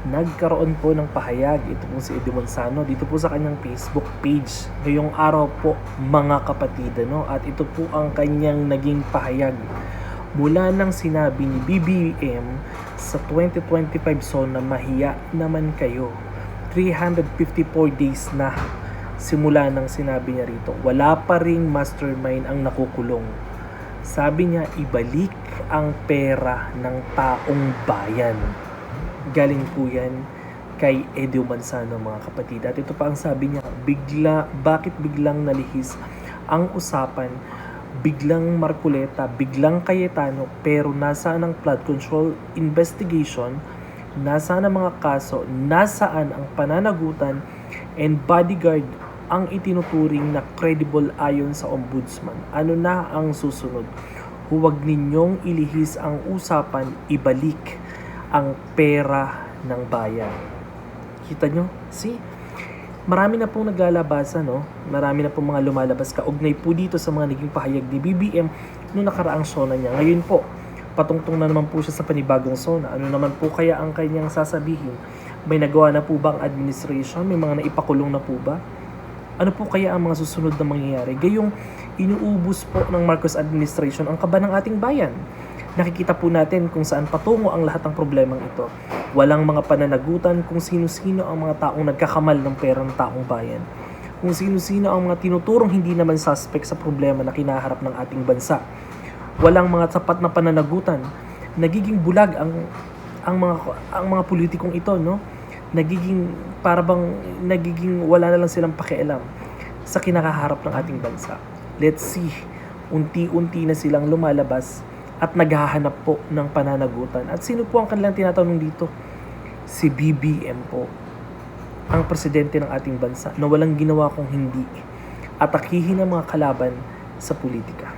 Nagkaroon po ng pahayag ito po si Eddie Manzano dito po sa kanyang Facebook page ngayong araw po mga kapatid, at ito po ang kanyang naging pahayag mula nang sinabi ni BBM sa 2025 SONA, mahiya naman kayo. 354 days na simula nang sinabi niya rito, wala pa ring mastermind ang nakukulong. Sabi niya, ibalik ang pera ng taong bayan. Galing po yan kay Eddie Manzano, mga kapatid. At ito pa ang sabi niya, bakit biglang nalihis ang usapan, biglang Marcoleta, biglang Cayetano, pero nasaan ang flood control investigation, nasaan ang mga kaso, nasaan ang pananagutan and bodyguard ang itinuturing na credible ayon sa ombudsman. Ano na ang susunod? Huwag ninyong ilihis ang usapan, ibalik ang pera ng bayan. Kita nyo? See? Marami na pong naglalabasan, Marami na pong mga lumalabas kaugnay po dito sa mga naging pahayag ni BBM noong nakaraang SONA niya. Ngayon po, patungtong na naman po siya sa panibagong SONA. Ano naman po kaya ang kanyang sasabihin? May nagawa na po ba ang administration? May mga naipakulong na po ba? Ano po kaya ang mga susunod na mangyayari? Gayong inuubos po ng Marcos administration ang kaba ng ating bayan. Nakikita po natin kung saan patungo ang lahat ng problemang ito. Walang mga pananagutan kung sino-sino ang mga taong nagkakamal ng pera ng taong bayan. Kung sino-sino ang mga tinuturong hindi naman suspect sa problema na kinaharap ng ating bansa. Walang mga sapat na pananagutan. Nagiging bulag ang mga politikong ito, Nagiging wala na lang silang pakialam sa kinakaharap ng ating bansa. Let's see, unti-unti na silang lumalabas at naghahanap po ng pananagutan. At sino po ang kanilang tinatanong dito? Si BBM po, ang presidente ng ating bansa na walang ginawa kung hindi atakihin ang mga kalaban sa politika.